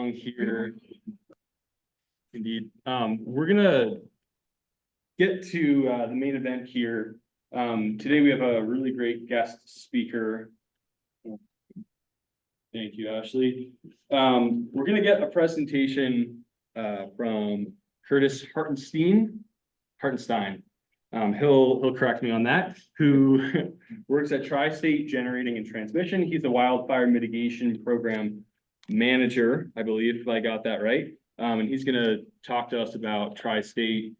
along here. Indeed. We're gonna get to the main event here. Today we have a really great guest speaker. Thank you, Ashley. We're gonna get a presentation from Curtis Hartenstine. He'll correct me on that, who works at Tri-State Generating and Transmission. He's a Wildfire Mitigation Program Manager, I believe, if I got that right. And he's gonna talk to us about Tri-State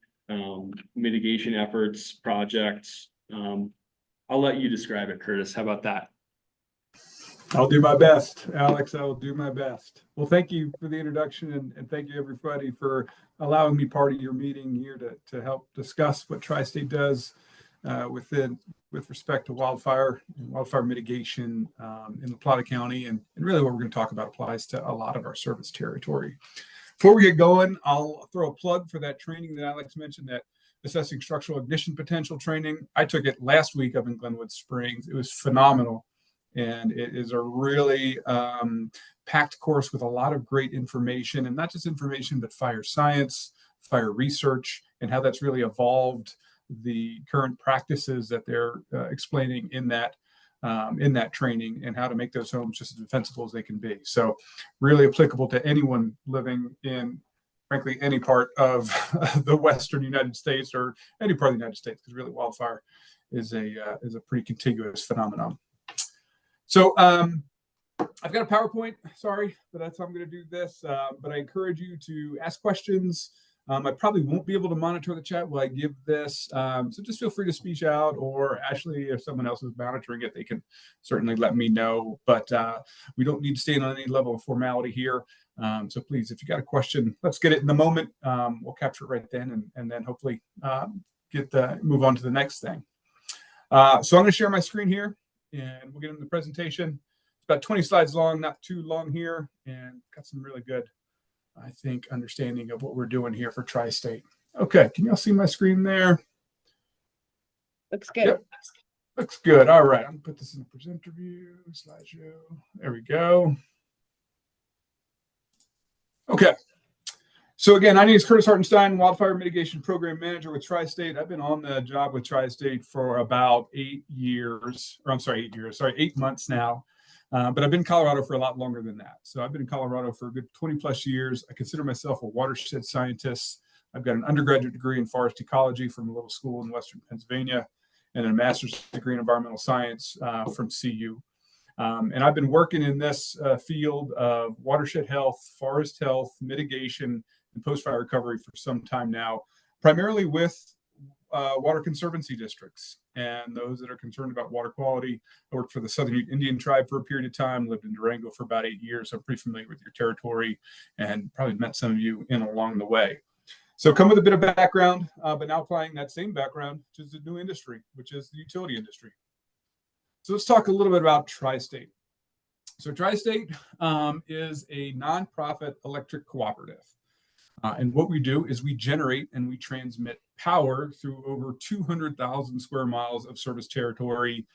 mitigation efforts, projects. I'll let you describe it, Curtis. How about that? I'll do my best, Alex. I will do my best. Well, thank you for the introduction, and thank you everybody for allowing me part of your meeting here to help discuss what Tri-State does with respect to wildfire mitigation in La Plata County, and really what we're going to talk about applies to a lot of our service territory. Before we get going, I'll throw a plug for that training that Alex mentioned, that assessing structural ignition potential training. I took it last week up in Glenwood Springs. It was phenomenal. And it is a really packed course with a lot of great information, and not just information, but fire science, fire research, and how that's really evolved the current practices that they're explaining in that training, and how to make those homes just as defensible as they can be. So really applicable to anyone living in, frankly, any part of the Western United States, or any part of the United States, because really wildfire is a pretty contiguous phenomenon. So I've got a PowerPoint, sorry, but that's how I'm going to do this. But I encourage you to ask questions. I probably won't be able to monitor the chat while I give this. So just feel free to speak out, or Ashley, if someone else is monitoring it, they can certainly let me know. But we don't need to stay on any level of formality here. So please, if you got a question, let's get it in the moment. We'll capture it right then, and then hopefully move on to the next thing. So I'm going to share my screen here, and we'll get into the presentation. It's about 20 slides long, not too long here, and got some really good, I think, understanding of what we're doing here for Tri-State. Okay, can y'all see my screen there? Looks good. Yep. Looks good. All right, I'm gonna put this in the presenter view, slideshow. There we go. Okay. So again, my name is Curtis Hartenstine, Wildfire Mitigation Program Manager with Tri-State. I've been on the job with Tri-State for about 8 months now. But I've been in Colorado for a lot longer than that. So I've been in Colorado for a good 20 plus years. I consider myself a watershed scientist. I've got an undergraduate degree in forest ecology from a little school in Western Pennsylvania, and a master's degree in environmental science from CU. And I've been working in this field of watershed health, forest health, mitigation, and post-fire recovery for some time now, primarily with water conservancy districts and those that are concerned about water quality. I worked for the Southern Indian Tribe for a period of time, lived in Durango for about 8 years. So I'm pretty familiar with your territory, and probably met some of you along the way. So come with a bit of background, but now applying that same background to the new industry, which is the utility industry. So let's talk a little bit about Tri-State. So Tri-State is a nonprofit electric cooperative. And what we do is we generate and we transmit power through over 200,000 square miles of service territory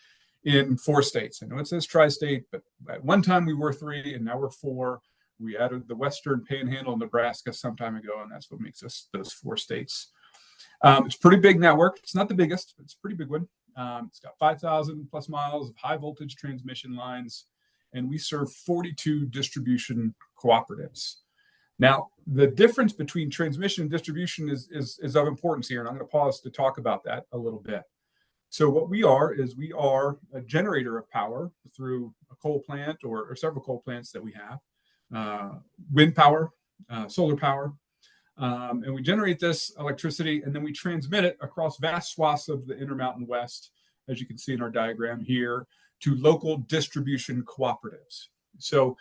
in 4 states. I know it says Tri-State, but at one time we were 3, and now we're 4. We added the Western Panhandle of Nebraska some time ago, and that's what makes us those 4 states. It's a pretty big network. It's not the biggest, but it's a pretty big one. It's got 5,000 plus miles of high voltage transmission lines, and we serve 42 distribution cooperatives. Now, the difference between transmission and distribution is of importance here, and I'm going to pause to talk about that a little bit. So what we are is we are a generator of power through a coal plant or several coal plants that we have, wind power, solar power, and we generate this electricity, and then we transmit it across vast swaths of the Intermountain West, as you can see in our diagram here, to local distribution cooperatives. So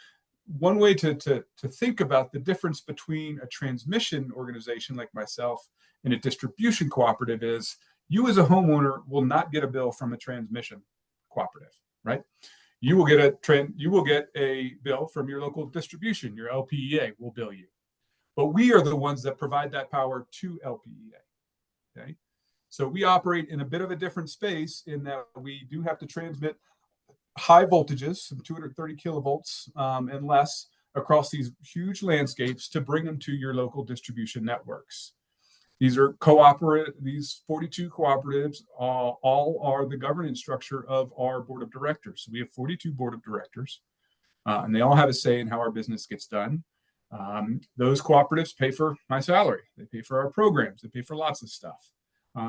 one way to think about the difference between a transmission organization like myself and a distribution cooperative is, you as a homeowner will not get a bill from a transmission cooperative, right? You will get a bill from your local distribution. Your LPEA will bill you, but we are the ones that provide that power to LPEA. Okay, so we operate in a bit of a different space in that we do have to transmit high voltages, some 230 kilovolts and less, across these huge landscapes to bring them to your local distribution networks. These are these 42 cooperatives all are the governance structure of our board of directors. So we have 42 board of directors, and they all have a say in how our business gets done. Those cooperatives pay for my salary. They pay for our programs. They pay for lots of stuff.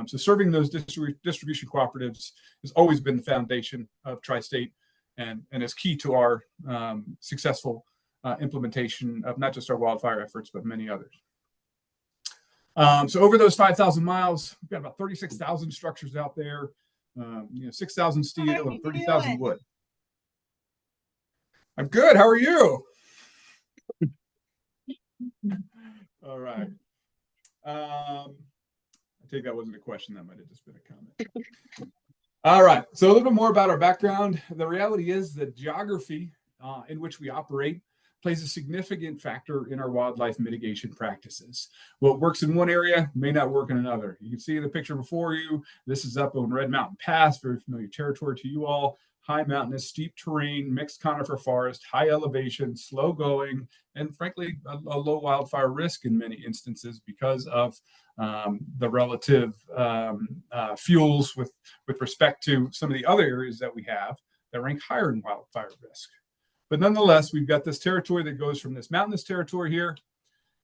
So serving those distribution cooperatives has always been the foundation of Tri-State and is key to our successful implementation of not just our wildfire efforts, but many others. So over those 5,000 miles, we've got about 36,000 structures out there, 6,000 steel and 30,000 wood. I'm good. How are you? All right. I take that wasn't a question. That might have just been a comment. All right. So a little bit more about our background. The reality is that geography in which we operate plays a significant factor in our wildlife mitigation practices. What works in one area may not work in another. You can see in the picture before you, this is up on Red Mountain Pass, very familiar territory to you all. High mountainous, steep terrain, mixed conifer forest, high elevation, slow going, and frankly, a low wildfire risk in many instances because of the relative fuels with respect to some of the other areas that we have that rank higher in wildfire risk. But nonetheless, we've got this territory that goes from this mountainous territory here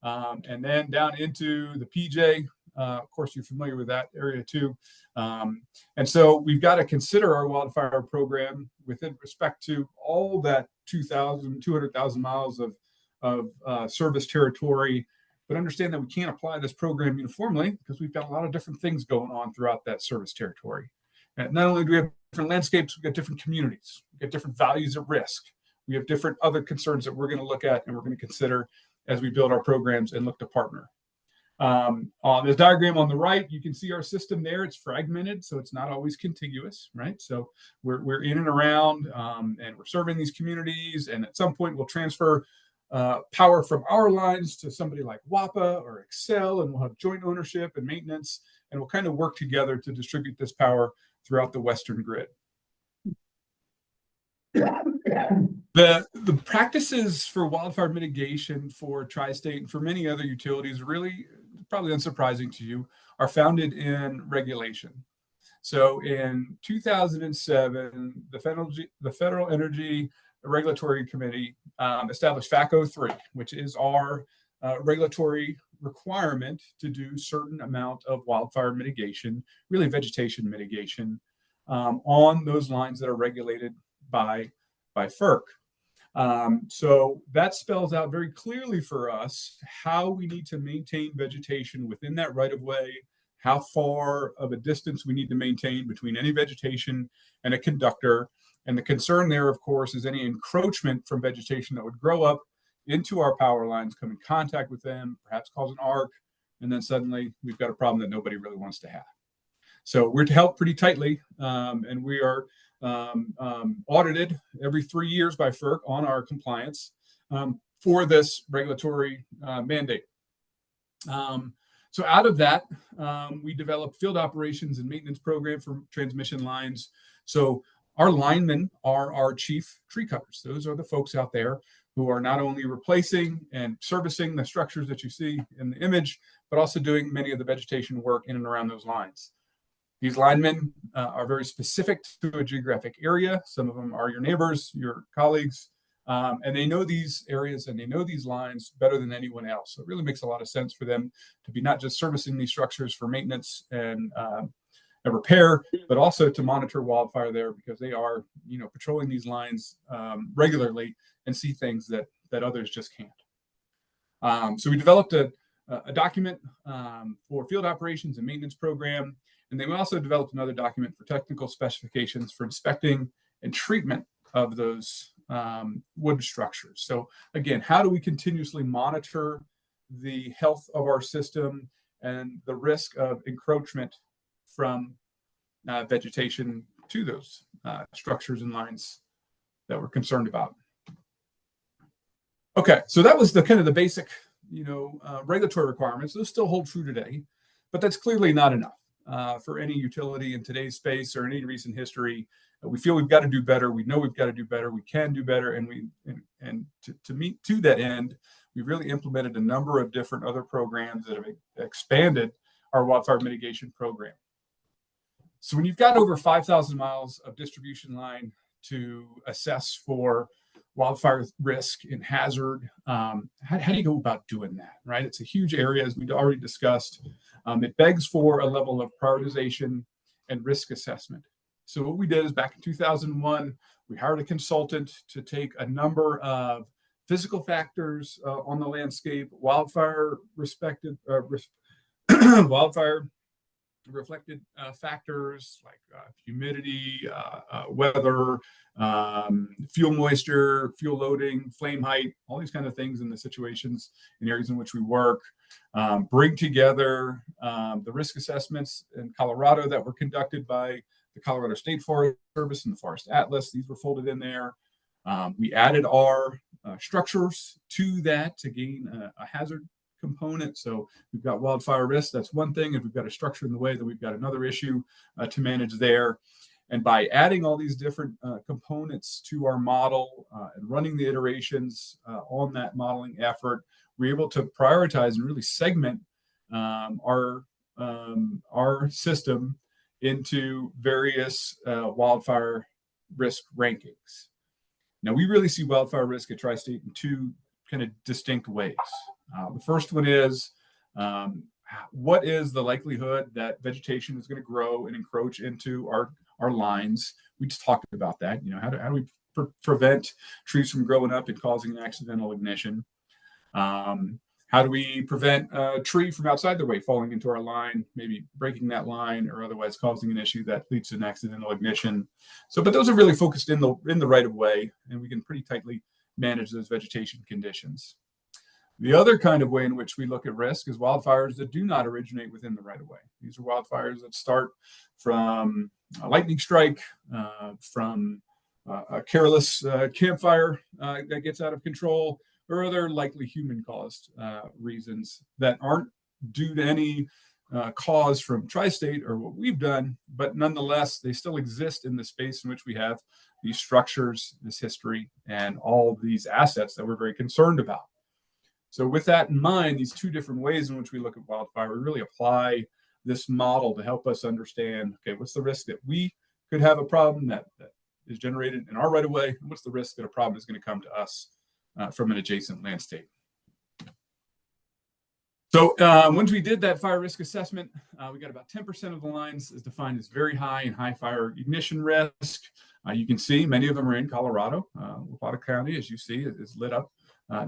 and then down into the PJ. Of course, you're familiar with that area too. And so we've got to consider our wildfire program within respect to all that 200,000 miles of service territory, but understand that we can't apply this program uniformly because we've got a lot of different things going on throughout that service territory. And not only do we have different landscapes, we've got different communities, we've got different values of risk. We have different other concerns that we're going to look at and we're going to consider as we build our programs and look to partner. On this diagram on the right, you can see our system there. It's fragmented, so it's not always contiguous, right? So we're in and around, and we're serving these communities. And at some point, we'll transfer power from our lines to somebody like WAPA or Excel, and we'll have joint ownership and maintenance, and we'll kind of work together to distribute this power throughout the Western grid. The practices for wildfire mitigation for Tri-State and for many other utilities, really probably unsurprising to you, are founded in regulation. So in 2007, the Federal Energy Regulatory Committee established FACO 3, which is our regulatory requirement to do certain amount of wildfire mitigation, really vegetation mitigation, on those lines that are regulated by FERC. So that spells out very clearly for us how we need to maintain vegetation within that right of way, how far of a distance we need to maintain between any vegetation and a conductor. And the concern there, of course, is any encroachment from vegetation that would grow up into our power lines, come in contact with them, perhaps cause an arc, and then suddenly we've got a problem that nobody really wants to have. So we're held pretty tightly, and we are audited every 3 years by FERC on our compliance for this regulatory mandate. So out of that, we developed field operations and maintenance program for transmission lines. So our linemen are our chief tree cutters. Those are the folks out there who are not only replacing and servicing the structures that you see in the image, but also doing many of the vegetation work in and around those lines. These linemen are very specific to a geographic area. Some of them are your neighbors, your colleagues, and they know these areas and they know these lines better than anyone else. So it really makes a lot of sense for them to be not just servicing these structures for maintenance and repair, but also to monitor wildfire there because they are, patrolling these lines regularly and see things that others just can't. So we developed a document for field operations and maintenance program. And then we also developed another document for technical specifications for inspecting and treatment of those wood structures. So again, how do we continuously monitor the health of our system and the risk of encroachment from vegetation to those structures and lines that we're concerned about? Okay, so that was the kind of the basic, regulatory requirements. Those still hold true today, but that's clearly not enough. For any utility in today's space or any recent history, We feel we've got to do better. We know we've got to do better. We can do better. And to meet to that end, we've really implemented a number of different other programs that have expanded our wildfire mitigation program. So when you've got over 5,000 miles of distribution line to assess for wildfire risk and hazard, how do you go about doing that, right? It's a huge area, as we've already discussed. It begs for a level of prioritization and risk assessment. So what we did is back in 2001, we hired a consultant to take a number of physical factors on the landscape, wildfire reflected factors like humidity, weather, fuel moisture, fuel loading, flame height, all these kind of things in the situations and areas in which we work. Bring together the risk assessments in Colorado that were conducted by the Colorado State Forest Service and the Forest Atlas. These were folded in there. We added our structures to that to gain a hazard component. So we've got wildfire risk, that's one thing. If we've got a structure in the way, then we've got another issue to manage there. And by adding all these different components to our model and running the iterations on that modeling effort, we're able to prioritize and really segment our system into various wildfire risk rankings. Now, we really see wildfire risk at Tri-State in two kind of distinct ways. The first one is what is the likelihood that vegetation is going to grow and encroach into our lines? We just talked about that. How do we prevent trees from growing up and causing an accidental ignition? How do we prevent a tree from outside the way falling into our line, maybe breaking that line or otherwise causing an issue that leads to an accidental ignition? But those are really focused in the right of way, and we can pretty tightly manage those vegetation conditions. The other kind of way in which we look at risk is wildfires that do not originate within the right of way. These are wildfires that start from a lightning strike, from a careless campfire that gets out of control, or other likely human-caused reasons that aren't due to any cause from Tri-State or what we've done, but nonetheless, they still exist in the space in which we have these structures, this history, and all these assets that we're very concerned about. So with that in mind, these two different ways in which we look at wildfire, we really apply this model to help us understand, okay, what's the risk that we could have a problem that is generated in our right of way, and what's the risk that a problem is going to come to us from an adjacent landscape. So once we did that fire risk assessment, we got about 10% of the lines is defined as very high and high fire ignition risk. You can see many of them are in Colorado. Wapata County, as you see, is lit up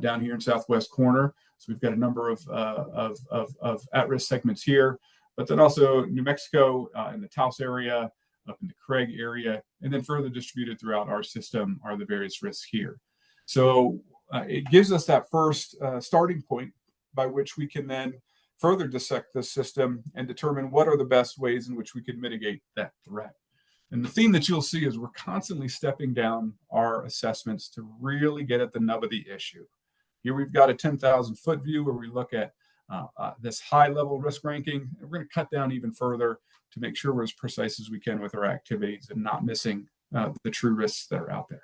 down here in southwest corner. So we've got a number of at-risk segments here, but then also New Mexico in the Taos area, up in the Craig area, and then further distributed throughout our system are the various risks here. So it gives us that first starting point by which we can then further dissect the system and determine what are the best ways in which we can mitigate that threat. And the theme that you'll see is we're constantly stepping down our assessments to really get at the nub of the issue. Here we've got a 10,000 foot view where we look at this high level risk ranking. And we're going to cut down even further to make sure we're as precise as we can with our activities and not missing the true risks that are out there.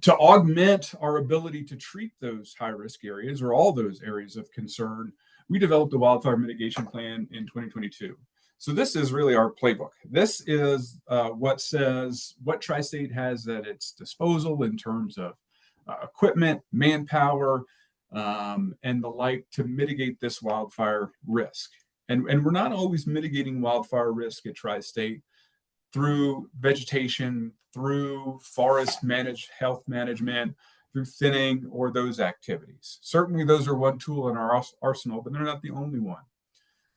To augment our ability to treat those high-risk areas or all those areas of concern, we developed a wildfire mitigation plan in 2022. So this is really our playbook. This is what says what Tri-State has at its disposal in terms of equipment, manpower, and the like to mitigate this wildfire risk. And we're not always mitigating wildfire risk at Tri-State through vegetation, through forest health management, through thinning, or those activities. Certainly those are one tool in our arsenal, but they're not the only one.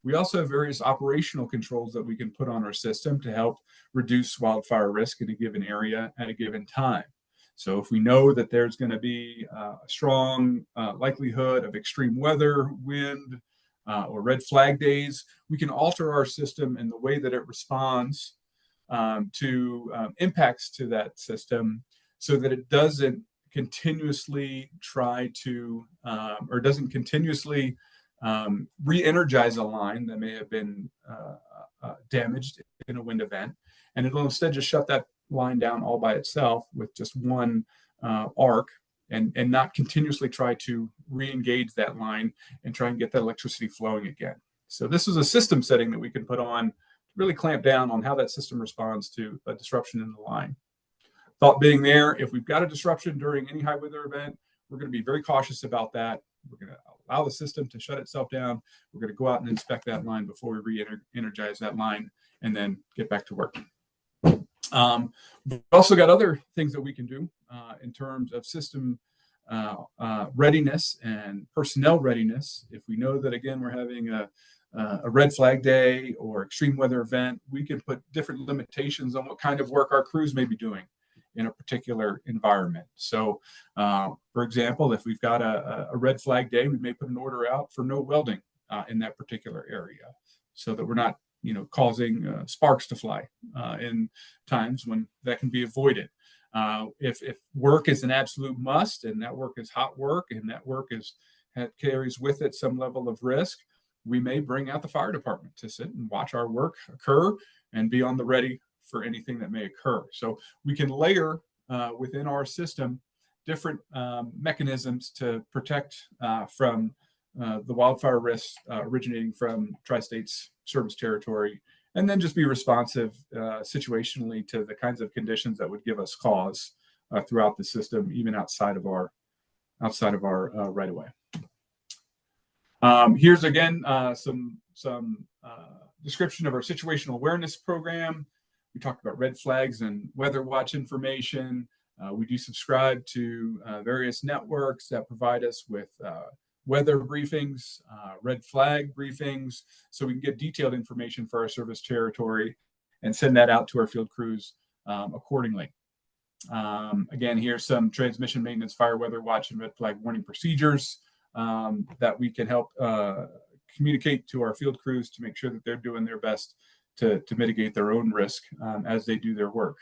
We also have various operational controls that we can put on our system to help reduce wildfire risk in a given area at a given time. So if we know that there's going to be a strong likelihood of extreme weather, wind, or red flag days, we can alter our system in the way that it responds to impacts to that system so that it doesn't continuously try to or doesn't continuously re-energize a line that may have been damaged in a wind event. And it'll instead just shut that line down all by itself with just one arc, and not continuously try to re-engage that line and try and get that electricity flowing again. So this is a system setting that we can put on to really clamp down on how that system responds to a disruption in the line. Thought being there, if we've got a disruption during any high weather event, we're going to be very cautious about that. We're going to allow the system to shut itself down. We're going to go out and inspect that line before we re-energize that line and then get back to work. We've also got other things that we can do in terms of system readiness and personnel readiness. If we know that, again, we're having a red flag day or extreme weather event, we can put different limitations on what kind of work our crews may be doing in a particular environment. So, for example, if we've got a red flag day, we may put an order out for no welding in that particular area, so that we're not causing sparks to fly in times when that can be avoided. If work is an absolute must, and that work is hot work, and that work carries with it some level of risk, we may bring out the fire department to sit and watch our work occur and be on the ready for anything that may occur. So we can layer within our system different mechanisms to protect from the wildfire risks originating from Tri-State's service territory, and then just be responsive situationally to the kinds of conditions that would give us cause throughout the system, even outside of our right of way. Here's again some description of our situational awareness program. We talked about red flags and weather watch information. We do subscribe to various networks that provide us with weather briefings, red flag briefings, so we can get detailed information for our service territory and send that out to our field crews accordingly. Again, here's some transmission maintenance, fire weather watch, and red flag warning procedures that we can help communicate to our field crews to make sure that they're doing their best to mitigate their own risk as they do their work.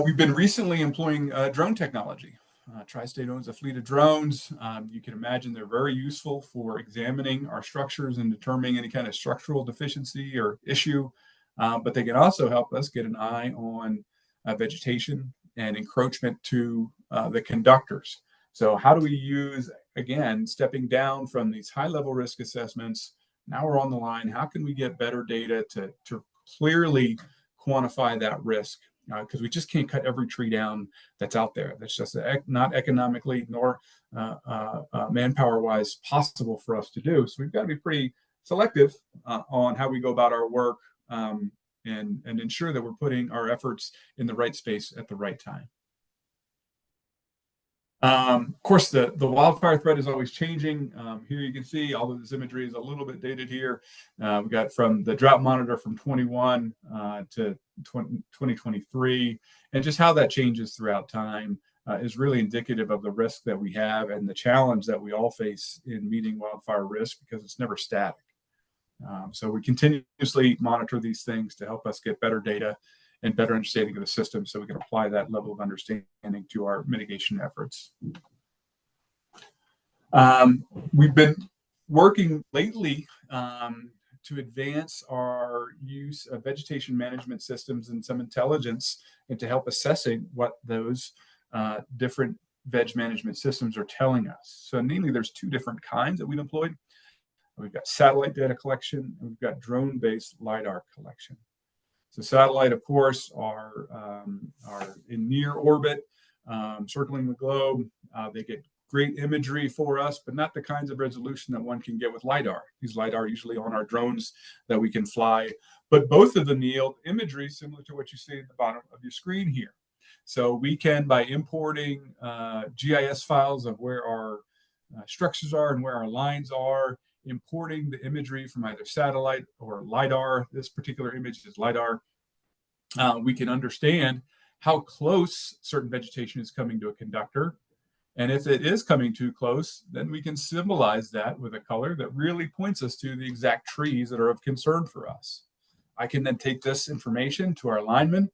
We've been recently employing drone technology. Tri-State owns a fleet of drones. You can imagine they're very useful for examining our structures and determining any kind of structural deficiency or issue, but they can also help us get an eye on vegetation and encroachment to the conductors. So how do we use, again, stepping down from these high-level risk assessments, now we're on the line, how can we get better data to clearly quantify that risk? Because we just can't cut every tree down that's out there. That's just not economically nor manpower-wise possible for us to do. So we've got to be pretty selective on how we go about our work and ensure that we're putting our efforts in the right space at the right time. Of course, the wildfire threat is always changing. Here you can see, although this imagery is a little bit dated here, we got from the drought monitor from 21 to 2023, and just how that changes throughout time is really indicative of the risk that we have and the challenge that we all face in meeting wildfire risk, because it's never static. So we continuously monitor these things to help us get better data and better understanding of the system, so we can apply that level of understanding to our mitigation efforts. We've been working lately to advance our use of vegetation management systems and some intelligence, and to help assessing what those different veg management systems are telling us. So namely, there's two different kinds that we've employed. We've got satellite data collection, and we've got drone-based LiDAR collection. So satellite, of course, are in near orbit, circling the globe. They get great imagery for us, but not the kinds of resolution that one can get with LiDAR. These LiDAR are usually on our drones that we can fly, but both of them yield imagery similar to what you see at the bottom of your screen here. So we can, by importing GIS files of where our structures are and where our lines are, importing the imagery from either satellite or LiDAR. This particular image is LiDAR. We can understand how close certain vegetation is coming to a conductor. And if it is coming too close, then we can symbolize that with a color that really points us to the exact trees that are of concern for us. I can then take this information to our linemen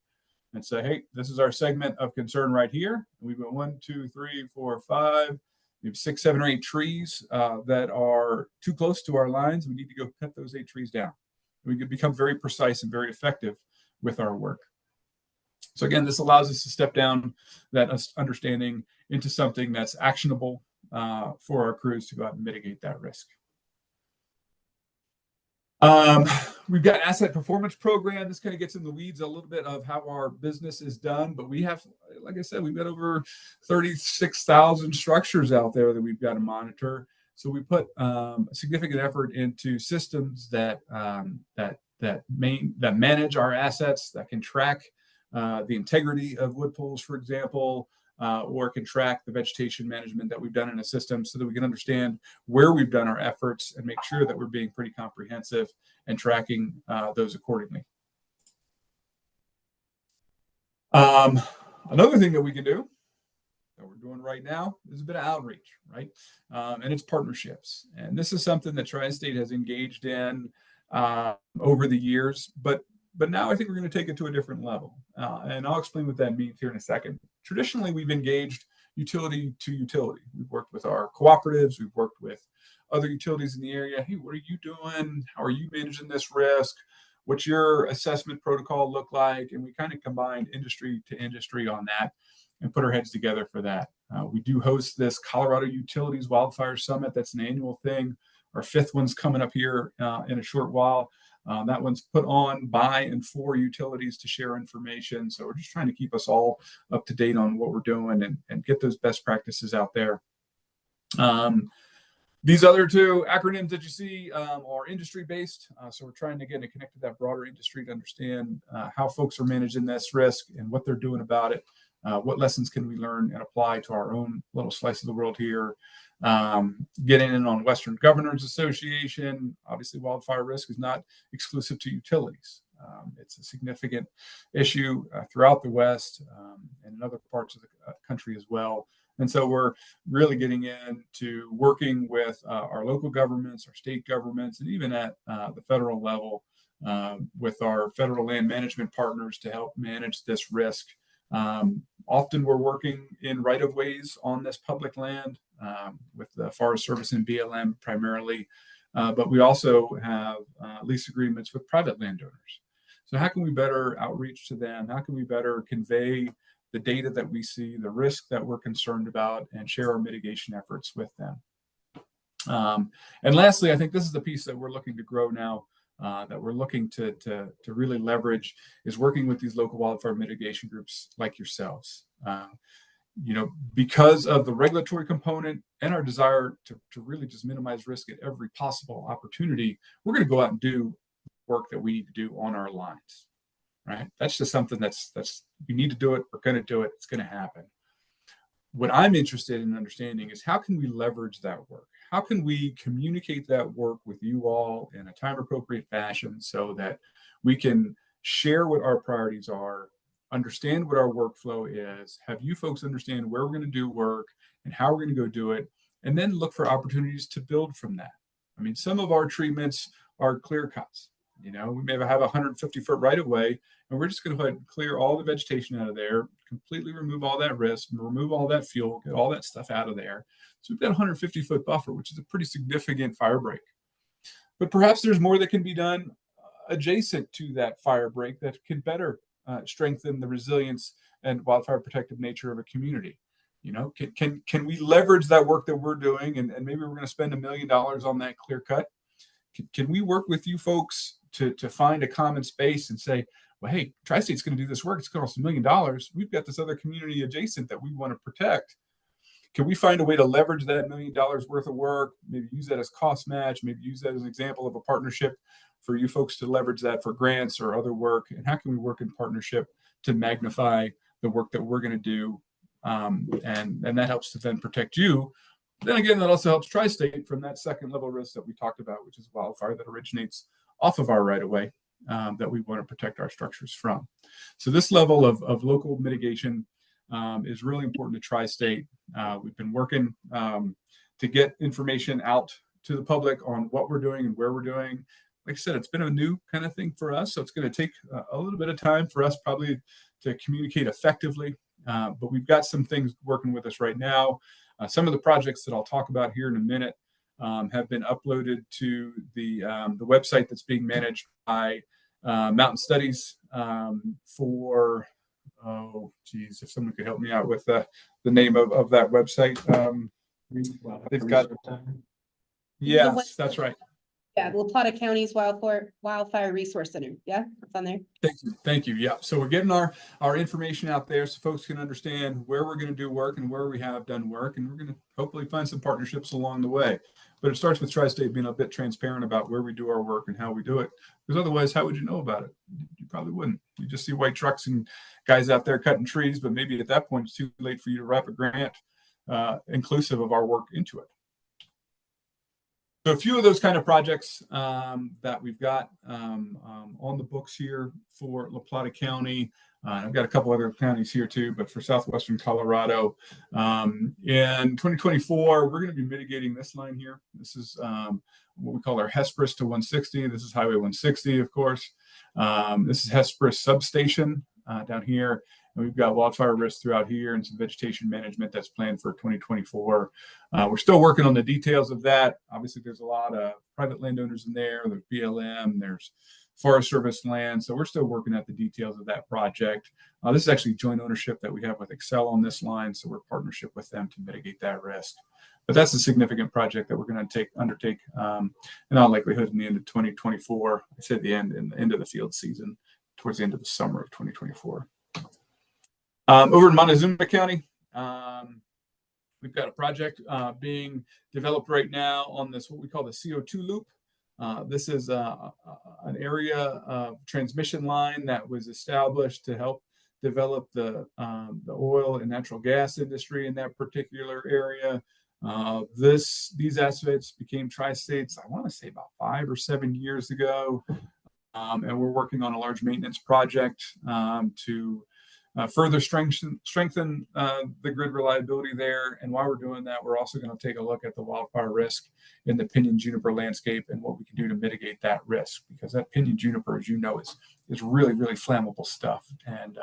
and say, hey, this is our segment of concern right here. We've got 1, 2, 3, 4, 5. have 6, 7, or 8 trees that are too close to our lines. We need to go cut those 8 trees down. We can become very precise and very effective with our work. So again, this allows us to step down that understanding into something that's actionable for our crews to go out and mitigate that risk. We've got asset performance program. This kind of gets in the weeds a little bit of how our business is done, but we have, like I said, we've got over 36,000 structures out there that we've got to monitor. So we put a significant effort into systems that manage our assets, that can track the integrity of wood pools, for example, or can track the vegetation management that we've done in a system, so that we can understand where we've done our efforts and make sure that we're being pretty comprehensive and tracking those accordingly. Another thing that we can do, that we're doing right now, is a bit of outreach, right? And it's partnerships. And this is something that Tri-State has engaged in over the years, but now I think we're going to take it to a different level. And I'll explain what that means here in a second. Traditionally, we've engaged utility to utility. We've worked with our cooperatives. We've worked with other utilities in the area. Hey, what are you doing? How are you managing this risk? What's your assessment protocol look like? And we kind of combined industry to industry on that and put our heads together for that. We do host this Colorado Utilities Wildfire Summit. That's an annual thing. Our 5th one's coming up here in a short while. That one's put on by and for utilities to share information. So we're just trying to keep us all up to date on what we're doing and get those best practices out there. These other 2 acronyms that you see are industry-based. So we're trying to, again, to connect to that broader industry to understand how folks are managing this risk and what they're doing about it. What lessons can we learn and apply to our own little slice of the world here? Getting in on Western Governors Association. Obviously, wildfire risk is not exclusive to utilities. It's a significant issue throughout the West and in other parts of the country as well. And so we're really getting into working with our local governments, our state governments, and even at the federal level with our federal land management partners to help manage this risk. Often we're working in right-of-ways on this public land with the Forest Service and BLM primarily, but we also have lease agreements with private landowners. So how can we better outreach to them? How can we better convey the data that we see, the risk that we're concerned about, and share our mitigation efforts with them? And lastly, I think this is the piece that we're looking to grow now, that we're looking to really leverage, is working with these local wildfire mitigation groups like yourselves. Because of the regulatory component and our desire to really just minimize risk at every possible opportunity, we're going to go out and do work that we need to do on our lines, right? That's just something that's we need to do it. We're going to do it. It's going to happen. What I'm interested in understanding is, how can we leverage that work? How can we communicate that work with you all in a time appropriate fashion so that we can share what our priorities are, understand what our workflow is, have you folks understand where we're going to do work and how we're going to go do it, and then look for opportunities to build from that. I mean, some of our treatments are clear cuts. We may have a 150-foot right of way, and we're just going to go ahead and clear all the vegetation out of there, completely remove all that risk, remove all that fuel, get all that stuff out of there. So we've got a 150-foot buffer, which is a pretty significant fire break. But perhaps there's more that can be done adjacent to that fire break that can better strengthen the resilience and wildfire protective nature of a community. Can we leverage that work that we're doing, and maybe we're going to spend $1 million on that clear cut? Can we work with you folks to find a common space and say, well, hey, Tri-State's going to do this work. It's going to cost $1 million. We've got this other community adjacent that we want to protect. Can we find a way to leverage that $1 million worth of work, maybe use that as cost match, maybe use that as an example of a partnership for you folks to leverage that for grants or other work? And how can we work in partnership to magnify the work that we're going to do? And that helps to then protect you. Then again, that also helps Tri-State from that second level risk that we talked about, which is wildfire that originates off of our right-of-way that we want to protect our structures from. So this level of local mitigation is really important to Tri-State. We've been working to get information out to the public on what we're doing and where we're doing. Like I said, it's been a new kind of thing for us, so it's going to take a little bit of time for us probably to communicate effectively. But we've got some things working with us right now. Some of the projects that I'll talk about here in a minute have been uploaded to the website that's being managed by Mountain Studies for, oh geez, if someone could help me out with the name of that website. They've got, yes, that's right. Yeah, La Plata County's Wildfire Resource Center. Yeah, it's on there. Thank you. Thank you. Yeah. So we're getting our information out there so folks can understand where we're going to do work and where we have done work. And we're going to hopefully find some partnerships along the way. But it starts with Tri-State being a bit transparent about where we do our work and how we do it. Because otherwise, how would you know about it? You probably wouldn't. You just see white trucks and guys out there cutting trees, but maybe at that point, it's too late for you to wrap a grant inclusive of our work into it. So a few of those kind of projects that we've got on the books here for La Plata County. I've got a couple other counties here too, but for southwestern Colorado, in 2024, we're going to be mitigating this line here. This is what we call our Hesperus to 160. This is Highway 160, of course. This is Hesperus substation down here. And we've got wildfire risk throughout here and some vegetation management that's planned for 2024. We're still working on the details of that. Obviously, there's a lot of private landowners in there. There's BLM, there's Forest Service land. So we're still working at the details of that project. This is actually joint ownership that we have with Excel on this line. So we're partnership with them to mitigate that risk. But that's a significant project that we're going to undertake in all likelihood in the end of 2024. I said the end of the field season, towards the end of the summer of 2024. Over in Montezuma County, we've got a project being developed right now on this, what we call the CO2 loop. This is an area of transmission line that was established to help develop the oil and natural gas industry in that particular area. These assets became Tri-States, I want to say about 5 or 7 years ago. And we're working on a large maintenance project to further strengthen the grid reliability there. And while we're doing that, we're also going to take a look at the wildfire risk in the pinyon juniper landscape and what we can do to mitigate that risk, because that pinyon juniper, as you know, is really, really flammable stuff. And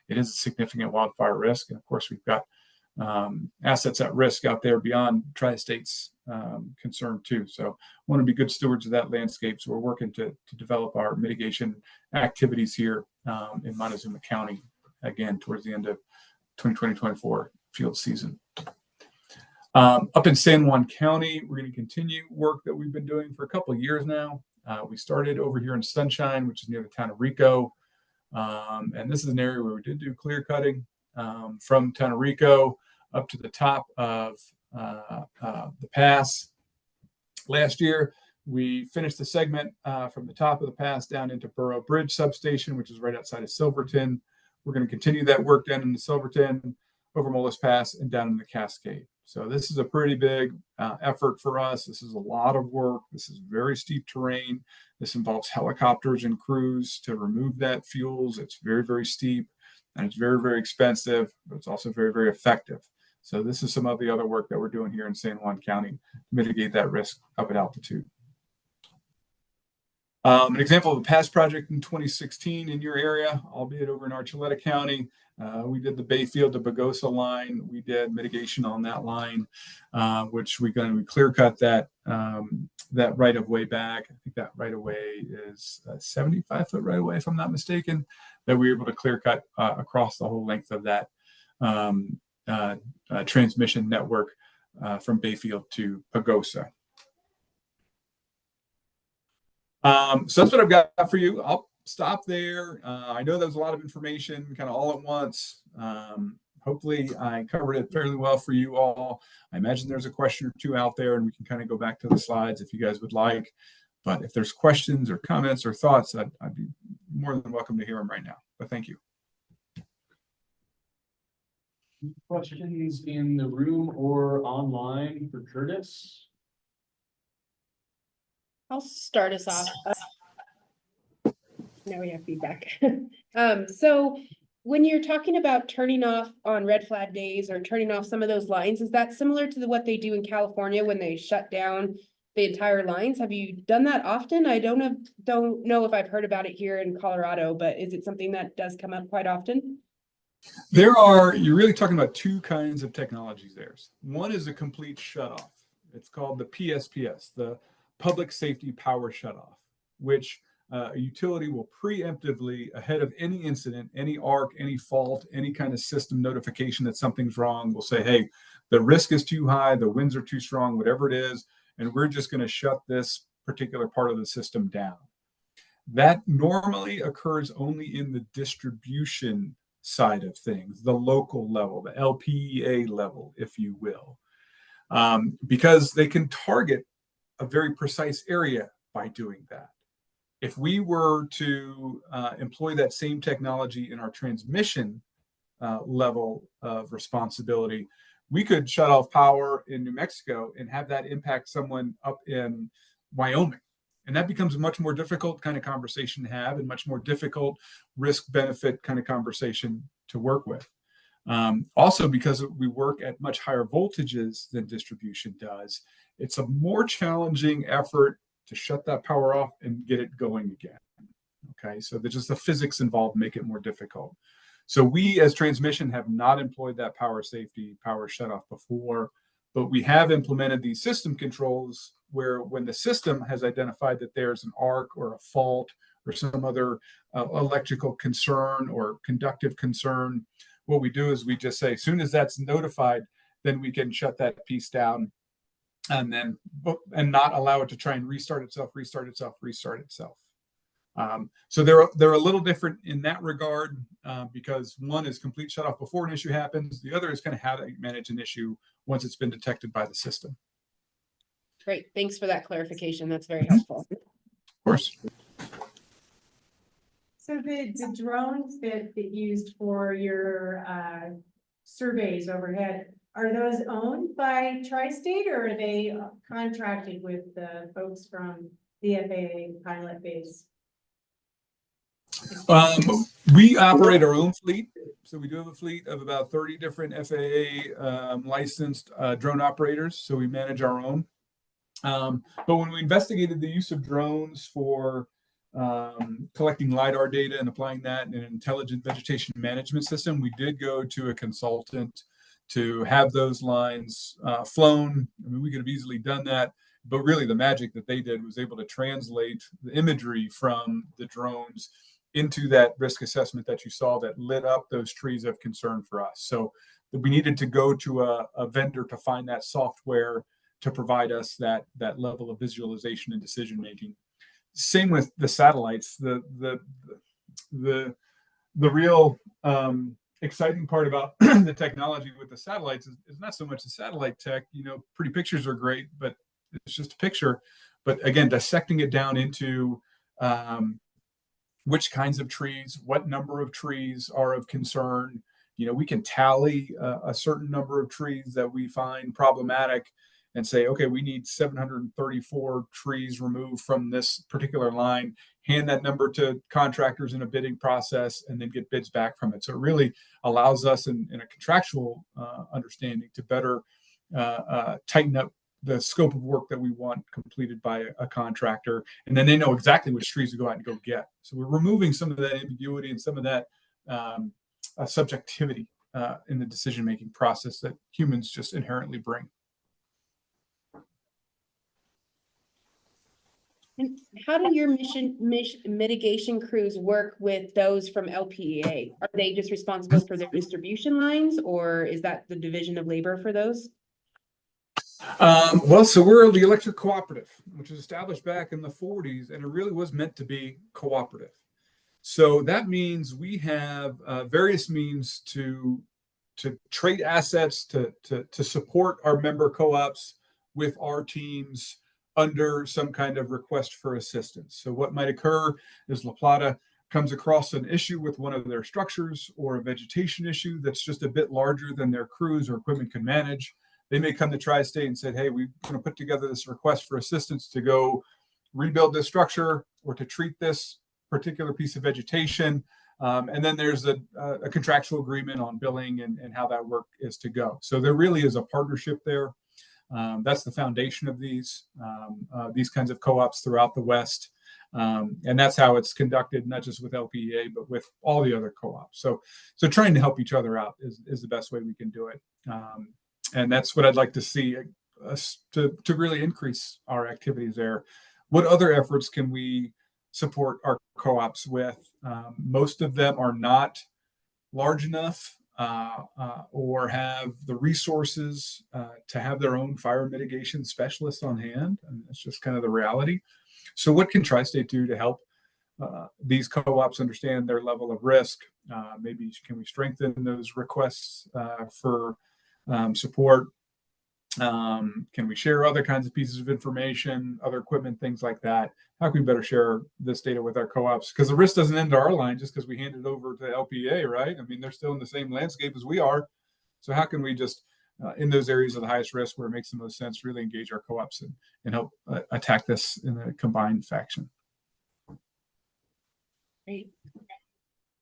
it is a significant wildfire risk. And of course, we've got assets at risk out there beyond Tri-State's concern too. So want to be good stewards of that landscape. So we're working to develop our mitigation activities here in Montezuma County, again, towards the end of 2024 field season. Up in San Juan County, we're going to continue work that we've been doing for a couple of years now. We started over here in Sunshine, which is near the town of Rico. And this is an area where we did do clear cutting from town of Rico up to the top of the pass. Last year, we finished the segment from the top of the pass down into Burrow Bridge substation, which is right outside of Silverton. We're going to continue that work down into Silverton, over Mullis Pass, and down in the Cascade. So this is a pretty big effort for us. This is a lot of work. This is very steep terrain. This involves helicopters and crews to remove that fuels. It's very, very steep, and it's very, very expensive, but it's also very, very effective. So this is some of the other work that we're doing here in San Juan County to mitigate that risk up at altitude. An example of a past project in 2016 in your area, albeit over in Archuleta County, we did the Bayfield to Pagosa line. We did mitigation on that line, which we clear cut that right of way back. I think that right of way is a 75-foot right of way, if I'm not mistaken, that we were able to clear cut across the whole length of that transmission network from Bayfield to Pagosa. So that's what I've got for you. I'll stop there. I know there's a lot of information kind of all at once. Hopefully I covered it fairly well for you all. I imagine there's a question or two out there, and we can kind of go back to the slides if you guys would like. But if there's questions or comments or thoughts, I'd be more than welcome to hear them right now. But thank you. Questions in the room or online for Curtis? I'll start us off. Now we have feedback. So when you're talking about turning off on red flag days or turning off some of those lines, is that similar to what they do in California when they shut down the entire lines? Have you done that often? I don't know if I've heard about it here in Colorado, but is it something that does come up quite often? You're really talking about two kinds of technologies there. One is a complete shutoff. It's called the PSPS, the Public Safety Power Shutoff, which a utility will preemptively, ahead of any incident, any arc, any fault, any kind of system notification that something's wrong, will say, hey, the risk is too high, the winds are too strong, whatever it is, and we're just going to shut this particular part of the system down. That normally occurs only in the distribution side of things, the local level, the LPEA level, if you will, because they can target a very precise area by doing that. If we were to employ that same technology in our transmission level of responsibility, we could shut off power in New Mexico and have that impact someone up in Wyoming. And that becomes a much more difficult kind of conversation to have, and much more difficult risk-benefit kind of conversation to work with. Also, because we work at much higher voltages than distribution does, it's a more challenging effort to shut that power off and get it going again. Okay, so there's just the physics involved make it more difficult. So we as transmission have not employed that power safety, power shutoff before, but we have implemented these system controls where when the system has identified that there's an arc or a fault or some other electrical concern or conductive concern, what we do is we just say, as soon as that's notified, then we can shut that piece down and not allow it to try and restart itself. So they're a little different in that regard, because one is complete shutoff before an issue happens. The other is kind of how to manage an issue once it's been detected by the system. Great, thanks for that clarification. That's very helpful. Of course. So the drones that used for your surveys overhead, are those owned by Tri-State, or are they contracted with the folks from the FAA pilot base? We operate our own fleet. So we do have a fleet of about 30 different FAA licensed drone operators. So we manage our own. But when we investigated the use of drones for collecting LiDAR data and applying that in an intelligent vegetation management system, we did go to a consultant to have those lines flown. I mean, we could have easily done that, but really the magic that they did was able to translate the imagery from the drones into that risk assessment that you saw that lit up those trees of concern for us. So we needed to go to a vendor to find that software to provide us that level of visualization and decision making. Same with the satellites. The real exciting part about the technology with the satellites is not so much the satellite tech. You know, pretty pictures are great, but it's just a picture. But again, dissecting it down into which kinds of trees, what number of trees are of concern. You know, we can tally a certain number of trees that we find problematic and say, okay, we need 734 trees removed from this particular line, hand that number to contractors in a bidding process, and then get bids back from it. So it really allows us in a contractual understanding to better tighten up the scope of work that we want completed by a contractor. And then they know exactly which trees to go out and go get. So we're removing some of that ambiguity and some of that subjectivity in the decision-making process that humans just inherently bring. And how do your mitigation crews work with those from LPEA? Are they just responsible for their distribution lines, or is that the division of labor for those? Well, so we're the electric cooperative, which was established back in the 40s, and it really was meant to be cooperative. So that means we have various means to trade assets, to support our member co-ops with our teams under some kind of request for assistance. So what might occur is La Plata comes across an issue with one of their structures or a vegetation issue that's just a bit larger than their crews or equipment can manage. They may come to Tri-State and say, hey, we're going to put together this request for assistance to go rebuild this structure or to treat this particular piece of vegetation. And then there's a contractual agreement on billing and how that work is to go. So there really is a partnership there. That's the foundation of these kinds of co-ops throughout the West. And that's how it's conducted, not just with LPEA, but with all the other co-ops. So trying to help each other out is the best way we can do it. And that's what I'd like to see us to really increase our activities there. What other efforts can we support our co-ops with? Most of them are not large enough or have the resources to have their own fire mitigation specialists on hand. And that's just kind of the reality. So what can Tri-State do to help these co-ops understand their level of risk? Maybe can we strengthen those requests for support? Can we share other kinds of pieces of information, other equipment, things like that? How can we better share this data with our co-ops? Because the risk doesn't end to our line just because we hand it over to LPA, right? I mean, they're still in the same landscape as we are. So how can we just, in those areas of the highest risk where it makes the most sense, really engage our co-ops and help attack this in a combined faction? Great.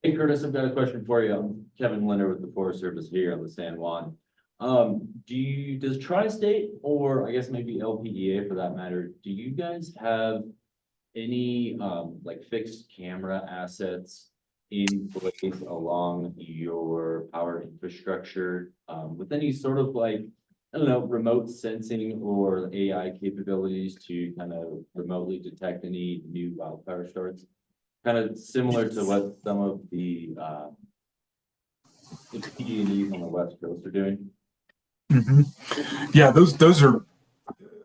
Hey, Curtis, I've got a question for you. I'm Kevin Linder with the Forest Service here on the San Juan. Does Tri-State, or I guess maybe LPEA for that matter, do you guys have any like fixed camera assets in place along your power infrastructure with any sort of like, I don't know, remote sensing or AI capabilities to kind of remotely detect any new wildfire starts? Kind of similar to what some of the PG&Es on the West Coast are doing. Mm-hmm. Yeah, those are,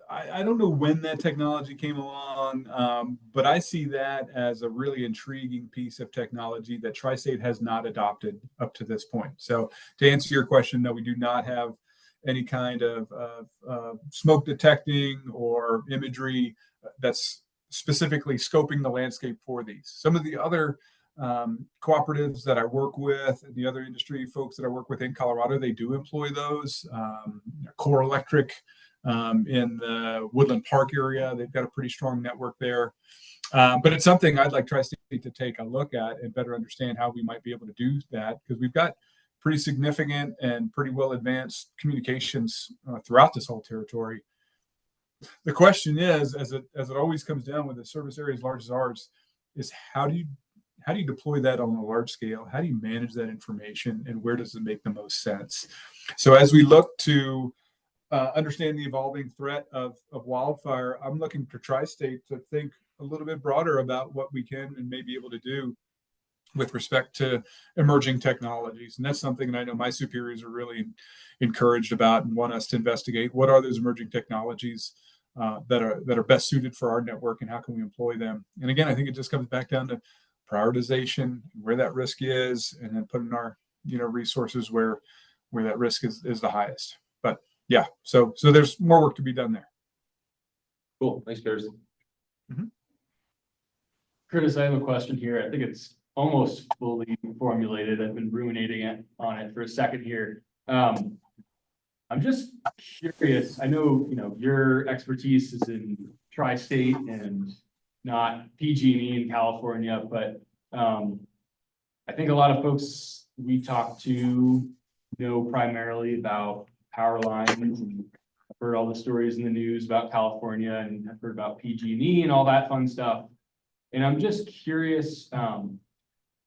I don't know when that technology came along, but I see that as a really intriguing piece of technology that Tri-State has not adopted up to this point. So to answer your question, no, we do not have any kind of smoke detecting or imagery that's specifically scoping the landscape for these. Some of the other cooperatives that I work with and the other industry folks that I work with in Colorado, they do employ those. Core Electric in the Woodland Park area, they've got a pretty strong network there. But it's something I'd like Tri-State to take a look at and better understand how we might be able to do that, because we've got pretty significant and pretty well advanced communications throughout this whole territory. The question is, as it always comes down with a service area as large as ours, is how do you deploy that on a large scale? How do you manage that information, and where does it make the most sense? So as we look to understand the evolving threat of wildfire, I'm looking for Tri-State to think a little bit broader about what we can and may be able to do with respect to emerging technologies. And that's something that I know my superiors are really encouraged about and want us to investigate. What are those emerging technologies that are best suited for our network, and how can we employ them? And again, I think it just comes back down to prioritization, where that risk is, and then putting our resources where that risk is the highest. But yeah, so there's more work to be done there. Cool, thanks, Curtis. Mm-hmm. Curtis, I have a question here. I think it's almost fully formulated. I've been ruminating on it for a second here. I'm just curious. I know, your expertise is in Tri-State and not PG&E in California, but I think a lot of folks we talk to know primarily about power lines, and I've heard all the stories in the news about California, and I've heard about PG&E and all that fun stuff. And I'm just curious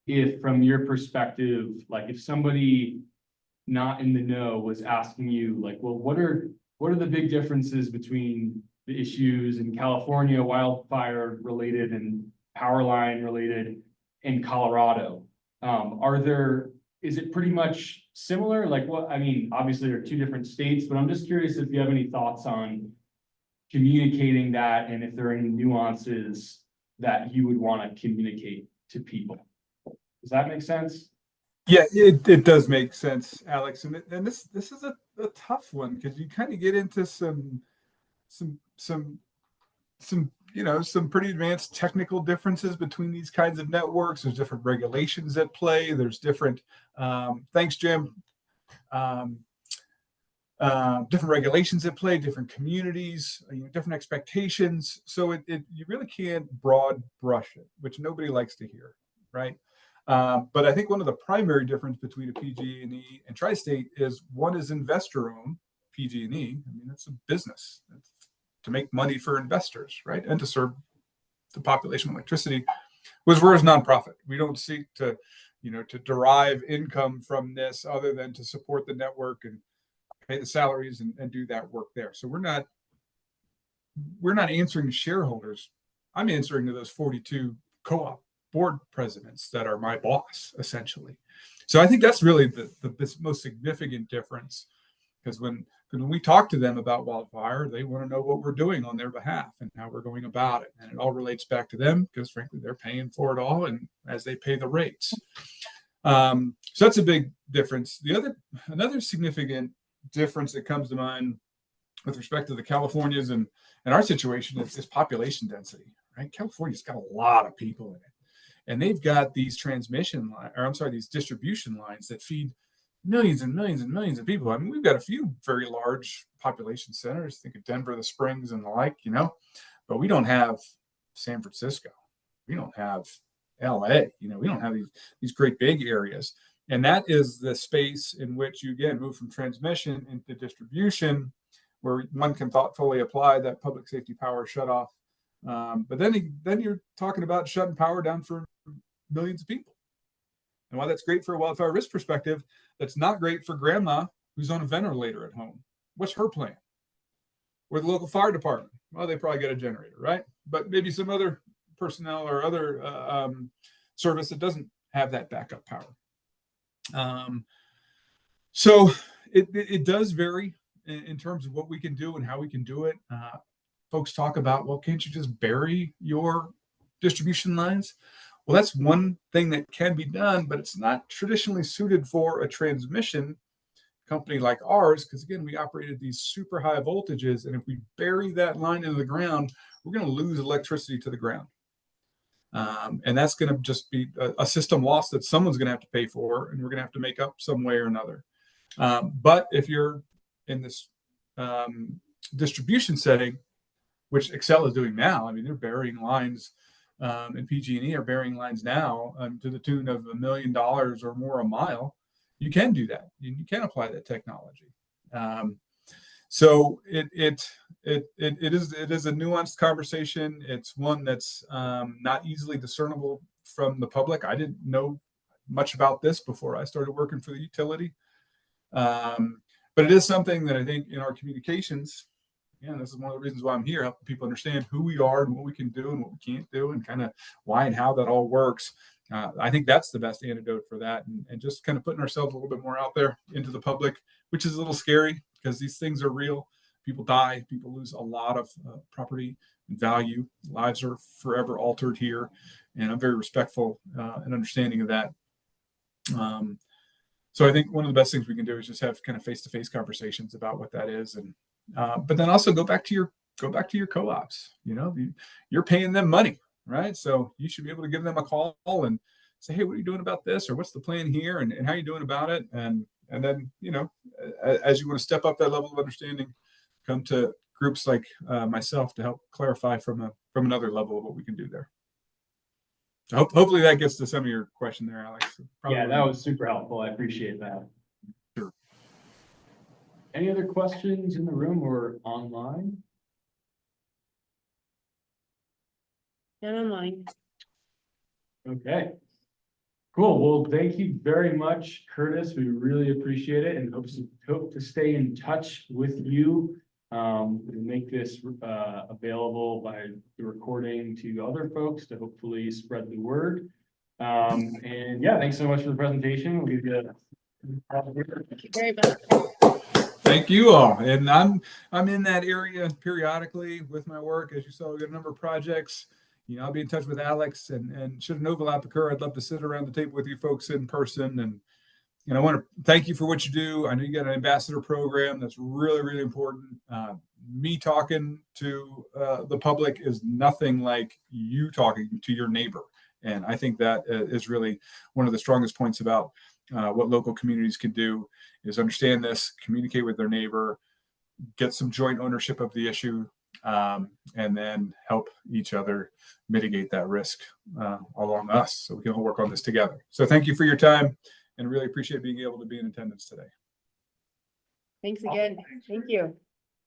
if from your perspective, like if somebody not in the know was asking you like, well, what are the big differences between the issues in California, wildfire related and power line related in Colorado? Is it pretty much similar? Like obviously they're two different states, but I'm just curious if you have any thoughts on communicating that, and if there are any nuances that you would want to communicate to people. Does that make sense? Yeah, it does make sense, Alex. And this is a tough one, because you kind of get into some pretty advanced technical differences between these kinds of networks. There's different regulations at play. There's different, thanks, Jim. Different regulations at play, different communities, different expectations. So you really can't broad brush it, which nobody likes to hear, right? But I think one of the primary difference between a PG&E and Tri-State is one is investor-owned PG&E. It's a business. It's to make money for investors, right? And to serve the population electricity, was we're a nonprofit. We don't seek to, to derive income from this other than to support the network and pay the salaries and do that work there. So we're not answering to shareholders. I'm answering to those 42 co-op board presidents that are my boss, essentially. So I think that's really the most significant difference, because when we talk to them about wildfire, they want to know what we're doing on their behalf and how we're going about it. And it all relates back to them because, frankly, they're paying for it all, and as they pay the rates. So that's a big difference. Another significant difference that comes to mind with respect to the Californias and our situation is population density, right? California's got a lot of people in it, and they've got these these distribution lines that feed millions and millions and millions of people. I mean, we've got a few very large population centers. Think of Denver, the Springs, and the like, but we don't have San Francisco. We don't have LA. We don't have these great big areas. And that is the space in which you, again, move from transmission into distribution, where one can thoughtfully apply that public safety power shutoff. But then you're talking about shutting power down for millions of people. And while that's great for a wildfire risk perspective, that's not great for grandma who's on a ventilator at home. What's her plan? Or the local fire department? Well, they probably got a generator, right? But maybe some other personnel or other service that doesn't have that backup power. So it does vary in terms of what we can do and how we can do it. Folks talk about, well, can't you just bury your distribution lines? Well, that's one thing that can be done, but it's not traditionally suited for a transmission company like ours, because again, we operated these super high voltages, and if we bury that line into the ground, we're going to lose electricity to the ground. And that's going to just be a system loss that someone's going to have to pay for, and we're going to have to make up some way or another. But if you're in this distribution setting, which Excel is doing now, I mean, they're burying lines, and PG&E are burying lines now to the tune of $1 million or more a mile. You can do that. You can apply that technology. So it is a nuanced conversation. It's one that's not easily discernible from the public. I didn't know much about this before I started working for the utility. But it is something that I think in our communications, this is one of the reasons why I'm here, helping people understand who we are and what we can do and what we can't do, and kind of why and how that all works. I think that's the best antidote for that, and just kind of putting ourselves a little bit more out there into the public, which is a little scary because these things are real. People die, people lose a lot of property and value. Lives are forever altered here, and I'm very respectful and understanding of that. So I think one of the best things we can do is just have kind of face-to-face conversations about what that is, and but then also go back to your co-ops. You're paying them money, right? So you should be able to give them a call and say, hey, what are you doing about this? Or what's the plan here? And how are you doing about it? And then, as you want to step up that level of understanding, come to groups like myself to help clarify from another level of what we can do there. Hopefully that gets to some of your question there, Alex. Yeah, that was super helpful. I appreciate that. Sure. Any other questions in the room or online? Not online. Okay. Cool. Well, thank you very much, Curtis. We really appreciate it, and hope to stay in touch with you. And make this available by the recording to other folks to hopefully spread the word. And yeah, thanks so much for the presentation. We'll give you Thank you very much. Thank you all. And I'm in that area periodically with my work. As you saw, we got a number of projects. I'll be in touch with Alex, and should an overlap occur, I'd love to sit around the table with you folks in person. And I want to thank you for what you do. I know you got an ambassador program that's really, really important. Me talking to the public is nothing like you talking to your neighbor. And I think that is really one of the strongest points about what local communities can do, is understand this, communicate with their neighbor, get some joint ownership of the issue, and then help each other mitigate that risk along us, so we can all work on this together. So thank you for your time, and really appreciate being able to be in attendance today. Thanks again. Thank you.